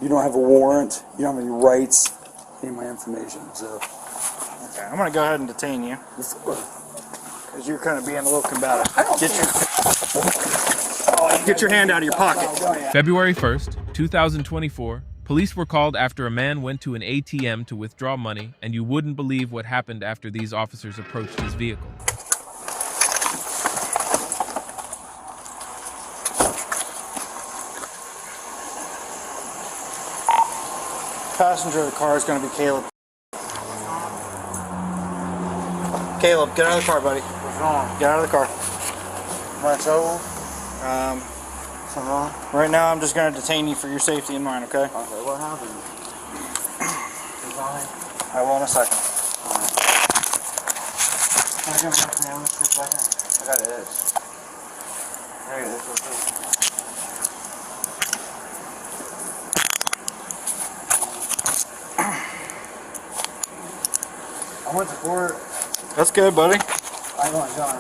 You don't have a warrant. You don't have any rights. Any of my information. So. Okay, I'm gonna go ahead and detain you. Because you're kind of being a little combative. Get your hand out of your pocket. February 1st, 2024, police were called after a man went to an ATM to withdraw money, and you wouldn't believe what happened after these officers approached his vehicle. Passenger of the car is going to be Caleb. Caleb, get out of the car, buddy. What's wrong? Get out of the car. Am I in trouble? Something wrong? Right now, I'm just going to detain you for your safety and mine, okay? Okay, what happened? I will in a second. Can I get my family for a second? I got it. There it is. I went to court. That's good, buddy. I want John.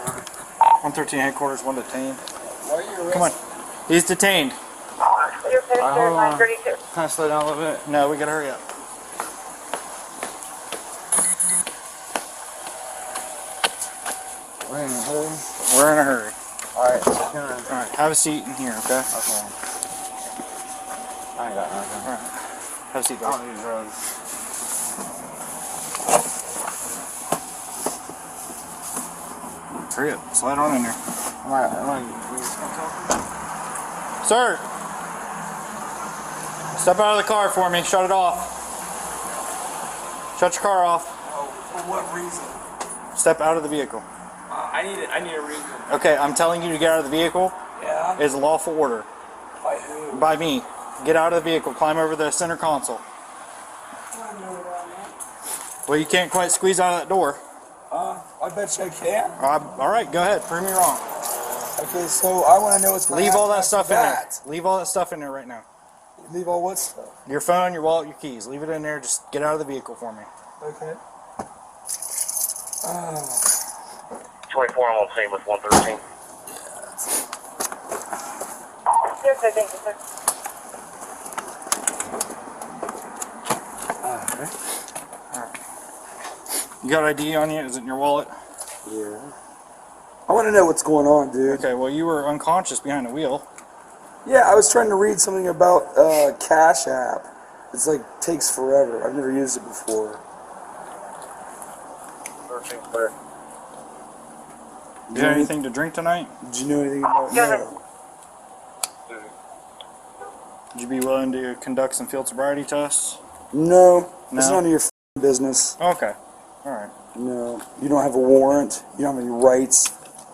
113 headquarters, one detained. Why are you arrested? Come on. He's detained. You're finished hold at on. 932. Can I slow down a little bit? No, we gotta hurry up. We're in a hurry. We're in a hurry. Alright, Alright, have a seat in here, okay? Okay. I ain't got nothing. Alright. Have a seat, I buddy. don't need drugs. Hurry up. Slide on in there. Sir! Step out of the car for me. Shut it off. Shut your car off. Oh, for what reason? Step out of the vehicle. I need a reason. Okay, I'm telling you to get out of the vehicle. Yeah? Is a lawful order. By who? By me. Get out of the vehicle. Climb over the center console. Well, you can't quite squeeze out of that door. I bet you I can. Alright, go ahead. Prove me wrong. Okay, so I want to know what's going to Leave happen all that after stuff in there. that. Leave all that stuff in there right now. Leave all what stuff? Your phone, your wallet, your keys. Leave it in there. Just get out of the vehicle for me. Okay. 24 on scene with 113. Yes, sir, thank you, sir. Alright. You got ID on you? Is it in your wallet? Yeah. I want to know what's going on, dude. Okay, well, you were unconscious behind the wheel. Yeah, I was trying to read something about Cash App. It's like takes forever. I've never used it before. 13 clear. Did you have anything to drink tonight? Did you know anything about Yeah. no. Would you be willing to conduct some field sobriety tests? No, it's No? none of your business. Okay. Alright. No, you don't have a warrant. You don't have any rights.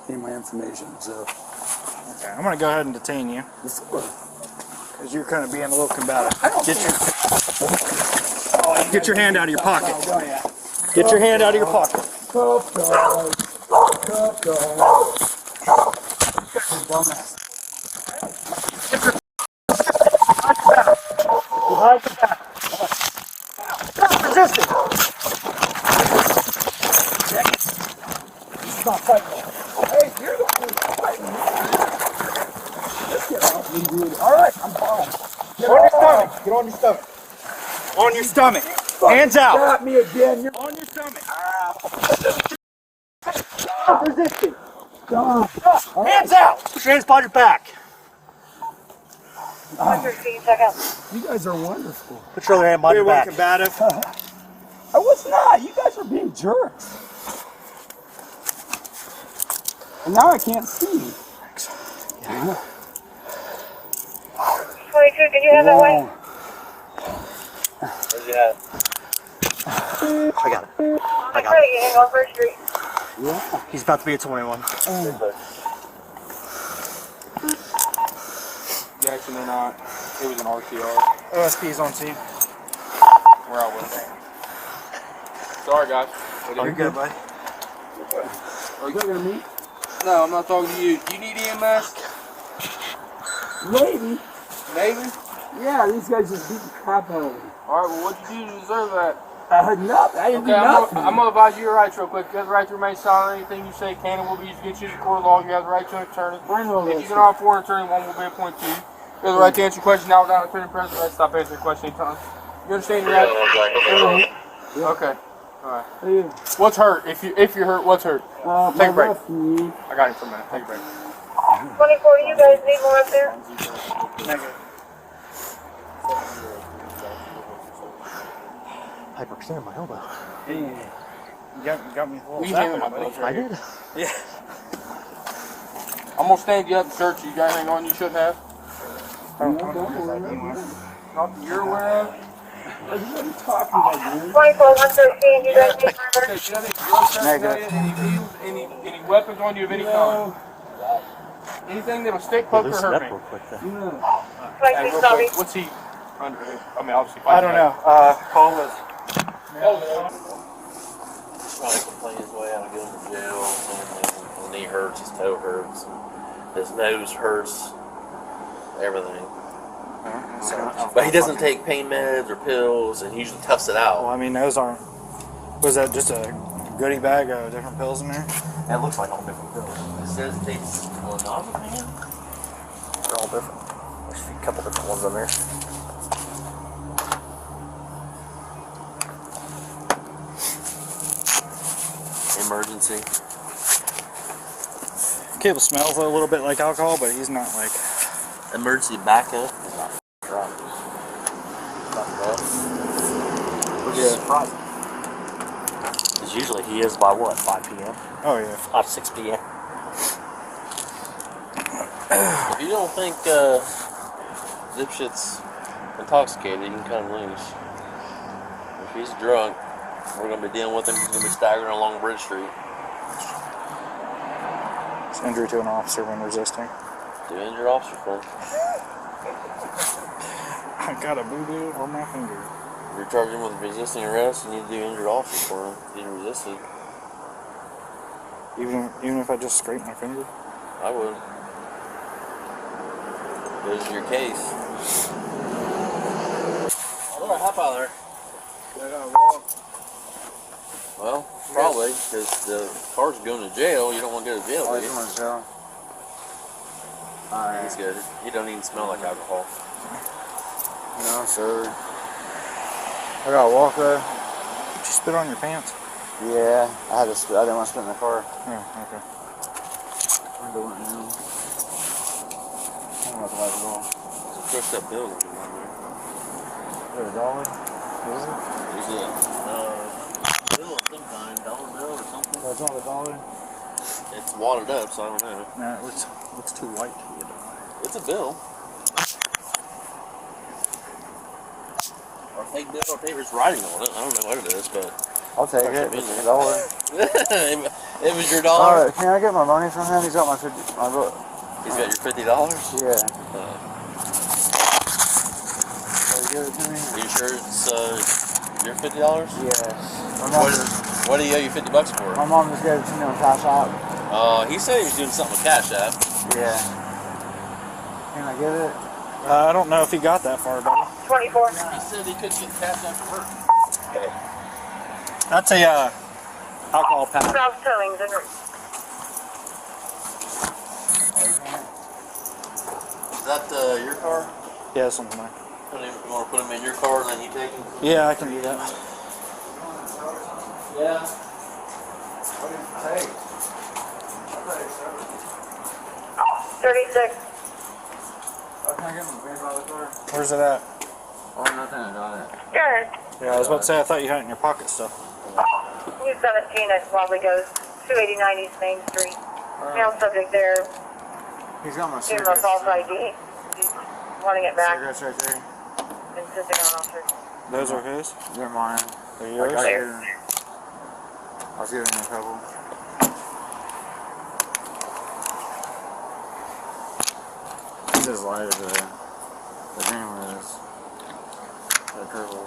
Any of my information. So. Okay, I'm going to go ahead and detain you. Because you're kind of being a little combative. Get your hand out of your pocket. Get your hand out of your pocket. Cup dog. Cup dog. Dumbass. Stop resisting. Stop fighting. Hey, you're the one who's fighting. Let's get off me, dude. Alright, I'm fine. Get on your stomach. Get on your stomach. On your stomach. Hands out. Got me again. You're On your stomach. stop resisting. Stop. Hands out. Put your hands behind your back. 113, check out. You guys are wonderful. Put your other hand behind your back. Combative. I was not. You guys are being jerks. And now I can't see. 22, did you have that way? Where's he at? I got it. I'm trying to get in on First Street. Yeah. He's about to be at 21. Jackson or not, it was an RTR. OSP's on scene. Where I was. Sorry, guys. You're good, buddy. Are you talking to me? No, I'm not talking to you. Do you need EMS? Maybe. Maybe? Yeah, these guys just beat the crap out of me. Alright, well, what'd you do to deserve that? Nothing. I didn't do Okay, nothing. I'm gonna advise you your rights real quick. You have the right to remain silent. Anything you say can and will be used against you in the court of law. You have the right to an attorney. I know If this. you cannot afford an attorney, one will be appointed to you. You have the right to answer your question now without appearing present. Right, stop answering your question anytime. You understand your right? Okay. Alright. What's hurt? If you're hurt, what's hurt? Take a break. I got it for a minute. Take a break. 24, you guys need more up there? Hyperextended my elbow. You got me a little You zap handle in my my gloves buddy. right here. Yeah. I'm gonna stand you up and search you. You got anything on you shouldn't have? Nothing you're aware of? 24, 113, you guys need Okay, further? do you have any drug paraphernalia, any needles, any weapons on you of any kind? Anything that'll stick, poke, or hurt me? real quick then. Like, Hey, please, real Bobby. quick, what's he under? I mean, obviously. I don't know. Paul was. Trying to complain his way out of going to jail. His knee hurts, his toe hurts, his nose hurts, everything. But he doesn't take pain meds or pills, and he usually toughs it Well, out. I mean, those aren't. Was that just a goodie bag of different pills in there? It looks like all different pills. It says it takes clonazepam. They're all different. There's a couple different ones in there. Emergency. Cable smells a little bit like alcohol, but he's not like. Emergency backup. Right. Not bad. Which is surprising. Because usually he is by what, 5 p.m.? Oh yeah. 5, 6 p.m. If you don't think Dipshit's intoxicated, you can cut him loose. If he's drunk, we're going to be dealing with him. He's going to be staggering along Bridge Street. It's injury to an officer when resisting. Do injured officer for him. I got a boo-boo on my finger. If you're charging him with resisting arrest, you need to do injured officer for him. He resisted. Even if I just scrape my finger. I would. This is your case. Alright, hop out of there. Well, probably, because the car's going to jail. You don't want to go to jail, do you? He's good. He don't even smell like alcohol. No, sir. I gotta walk though. Did you spit on your pants? Yeah, I didn't want to spit in the car. Oh, okay. I'm doing it now. I'm not the light at all. There's a crushed up bill on there. Is it a dollar? Is it? There's a bill of some kind, dollar bill or something. That's not a dollar? It's wadded up, so I don't know. Nah, it looks too white to be a dollar. It's a bill. Or fake bill or paper's writing on it. I don't know what it is, but I'll take it. It's a dollar. it was your dollar. Alright, can I get my money from him? He's got my book. He's got your $50. Yeah. Will you give it to me? Are you sure it's your $50? Yes. What do you owe you $50 for? My mom just gave it to me on Cash App. He said he was doing something with Cash App. Yeah. Can I get it? I don't know if he got that far, buddy. 24. He said he couldn't get Cash App to work. That's a alcohol pack. South Towing, Denver. Is that your car? Yeah, something like. You want to put him in your car and then you take him? Yeah, I can do that. Yeah. 36. Can I get my beer by the car? Where's it at? Oh, nothing. I got it. Good. Yeah, I was about to say I thought you had it in your pocket still. New 17, that probably goes 289 East Main Street. Now subject there, He's got my gave him a cigarettes. false ID. He's wanting it back, Cigarettes right there. insisting on officer. Those are his? They're mine. They're I yours? got you. I was giving him a couple. He's as light as the green one is. The purple.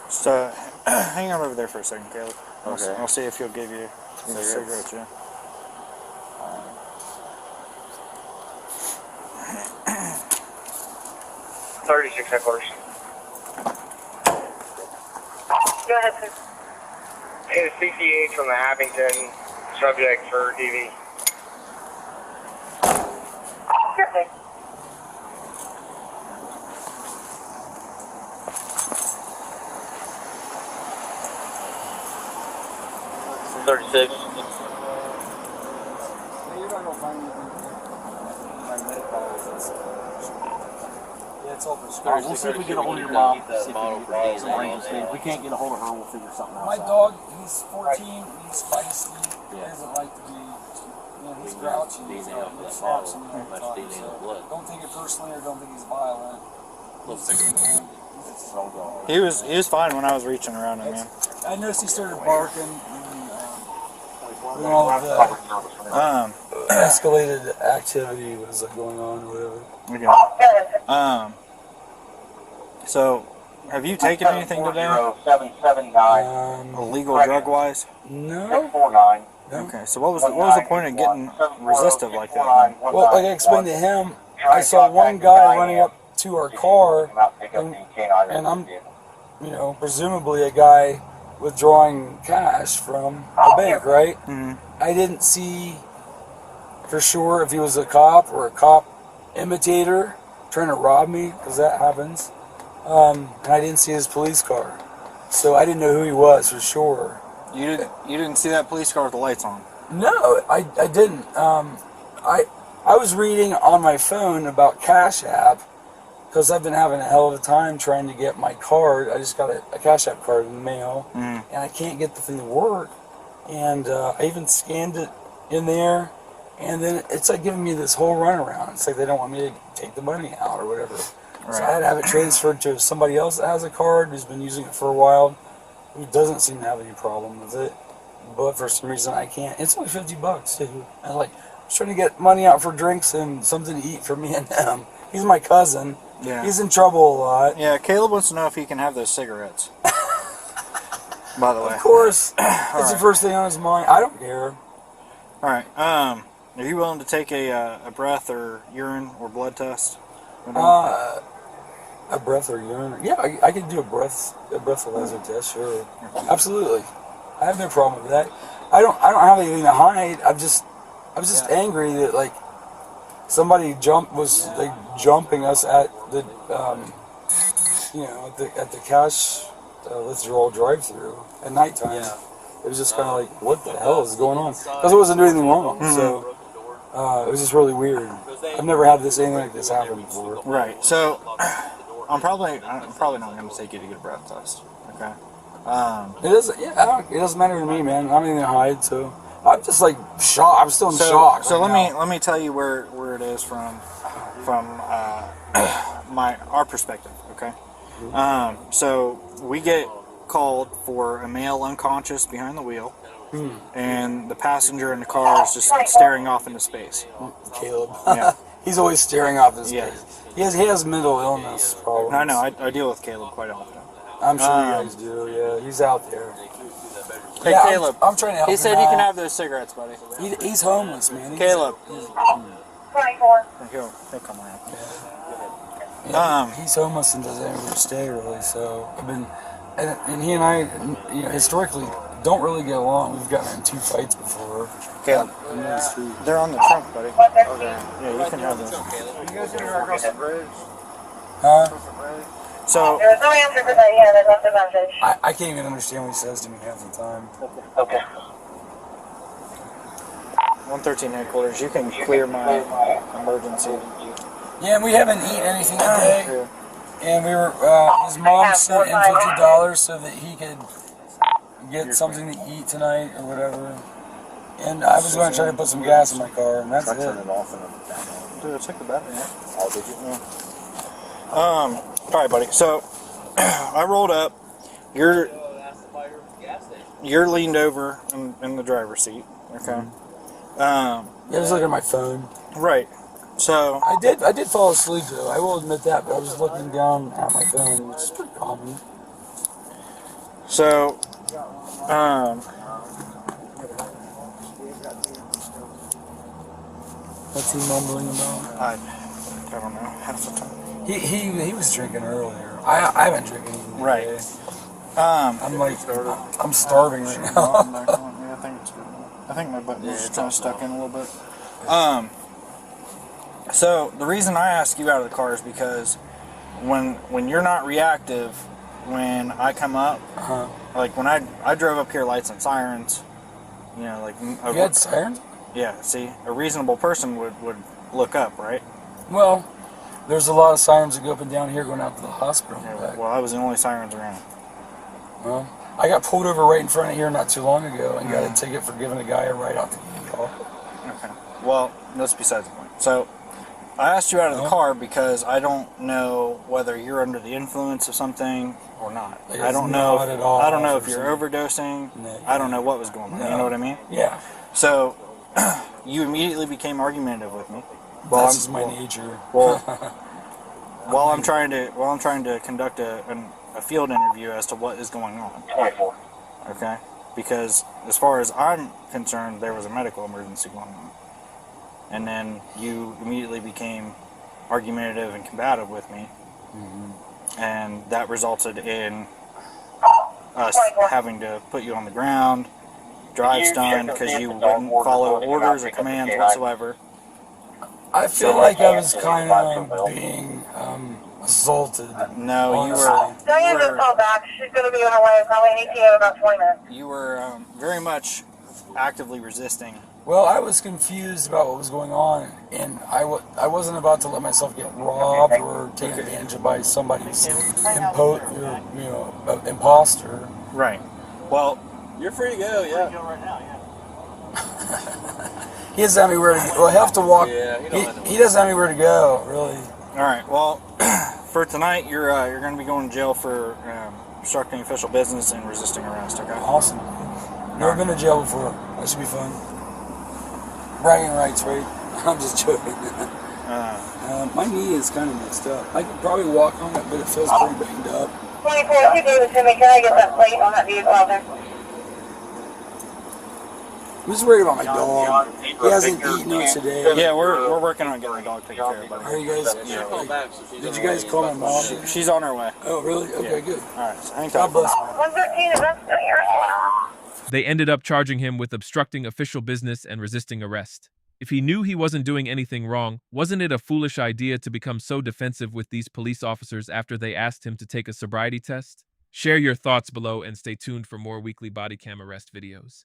Just hang out over there for a second, Caleb. Okay. I'll see if he'll give you some Cigarettes? cigarettes, yeah. Go ahead, sir. Hey, the CCH from the Abington, subject for DV. Sure thing. Yeah, it's all prescribed. We'll see if we get a hold of your mom. See if we can get some arrangements. If we can't get a hold of her, we'll figure something out. My dog, he's 14, he's feisty, he doesn't like to be, you know, he's grouchy, he's snaps and don't take it personally or don't think he's violent. He was fine when I was reaching around him, man. I noticed he started barking and all of the escalated activity was going on or whatever. Okay. So, have you taken anything today? 779. Illegal drug wise? No. 49. Okay. So what was the point of getting resistive like that? Well, like I explained to him, I saw one guy running up to our car, and I'm, you know, presumably a guy withdrawing cash from a bank, right? Mm-hmm. I didn't see for sure if he was a cop or a cop imitator trying to rob me, because that happens. And I didn't see his police car, so I didn't know who he was for sure. You didn't see that police car with the lights on? No, I didn't. I was reading on my phone about Cash App, because I've been having a hell of a time trying to get my card. I just got a Cash App card in the mail, and I can't get the thing to work. And I even scanned it in there, and then it's like giving me this whole runaround. It's like they don't want me to take the money out or whatever. Right. So I had to have it transferred to somebody else that has a card who's been using it for a while, who doesn't seem to have any problem with it. But for some reason I can't. It's only $50 too. I'm like, I was trying to get money out for drinks and something to eat for me and him. He's my cousin. Yeah. He's in trouble a lot. Yeah, Caleb wants to know if he can have those cigarettes. By the way. Of course. It's the first thing on his mind. I don't care. Alright, are you willing to take a breath or urine or blood test? A breath or urine? Yeah, I could do a breathalyzer test, sure. Absolutely. I have no problem with that. I don't have anything to hide. I was just angry that like somebody was jumping us at the at the cash withdrawal drive-through at nighttime. Yeah. It was just kind of like, what the hell is going on? Because it wasn't doing anything wrong, so it was just really weird. I've never had anything like this happen before. Right. So I'm probably not going to take you to get a breath test. Okay. It doesn't matter to me, man. I don't have anything to hide, so I'm just like shocked. I'm still in shock. So let me tell you where it is from our perspective. Okay. So we get called for a male unconscious behind the wheel, and the passenger in the car is just staring off into space. Caleb. Yeah. He's always staring off into Yeah. space. He has mental illness problems. I know. I deal with Caleb quite often. I'm sure you guys do. Yeah, he's out there. Hey, Yeah, Caleb. I'm trying to help He him said you out. can have those cigarettes, buddy. He's homeless, man. Caleb. 24. He'll come around. He's homeless and doesn't ever stay really. So I've been, and he and I, historically don't really get along. We've gotten in 2 fights before. Caleb. They're on the trunk, buddy. Okay. Yeah, you can have those. You guys in here across the bridge? Huh? So There's no answer for that yet. I left a message. I can't even understand what he says to me half the time. Okay. 113 headquarters. You can clear my emergency. Yeah, and we haven't eaten anything today. And we were, his mom sent him $50 so that he could get something to eat tonight or whatever. And I was going to try to put some gas in my car, and that's it. Dude, I checked the battery. Oh, did you? Yeah. Alright, buddy. So, I rolled up. You're leaned over in the driver's seat. Okay. Yeah, I was looking at my phone. Right. So I did fall asleep though. I will admit that, but I was looking down at my phone, which is pretty common. So, what's he mumbling about? I don't know. Half the time. He was drinking earlier. I haven't drinking anything Right. today. I'm like, I'm starving right now. Yeah, I think it's good. I think my button was kind of stuck in a little bit. So the reason I ask you out of the car is because when you're not reactive, when I come up, like when I drove up here, lights and sirens, you know, like You had sirens? yeah. See, a reasonable person would look up, right? Well, there's a lot of sirens that go up and down here going out to the hospital. Yeah, well, I was the only sirens around. Well, I got pulled over right in front of here not too long ago and got a ticket for giving a guy a ride out the car. Okay. Well, that's besides the point. So, I asked you out of the car because I don't know whether you're under the influence of something or not. I don't know. Not at all. I don't know if you're overdosing. No. I don't know what was going on. No. You know what I mean? Yeah. So, you immediately became argumentative with me. That's just my nature. Well, while I'm trying to conduct a field interview as to what is going on. 24. Okay? Because as far as I'm concerned, there was a medical emergency going on. And then you immediately became argumentative and combative with me. And that resulted in us having to put you on the ground, drive stun, because you wouldn't follow orders or commands whatsoever. I feel like I was kind of being assaulted. No, you Diane just were called back. She's going to be on her way. Probably an ETA in about 20 minutes. you were very much actively resisting. Well, I was confused about what was going on, and I wasn't about to let myself get robbed or taken advantage of by somebody who's imposter. Right. Well, You're free to go, yeah. He doesn't have anywhere to go. Well, I have to walk. Yeah, He doesn't have anywhere to go, really. all right. Well, for tonight, you're going to be going to jail for obstructing official business and resisting arrest. Okay. Awesome. Never been to jail before. That should be fun. Bragging rights, right? I'm just joking. My knee is kind of messed up. I could probably walk on it, but it feels pretty banged up. 24, if you do it to me, can I get that plate on that vehicle out there? I'm just worried about my dog. He hasn't eaten yet today. Yeah, we're working on getting the dog taken care of. Buddy. Are you guys? Did you guys call my mom? She's on her way. Oh, really? Okay, good. All right. So hang God tight. bless. 113, is that still here? They ended up charging him with obstructing official business and resisting arrest. If he knew he wasn't doing anything wrong, wasn't it a foolish idea to become so defensive with these police officers after they asked him to take a sobriety test? Share your thoughts below and stay tuned for more weekly body cam arrest videos.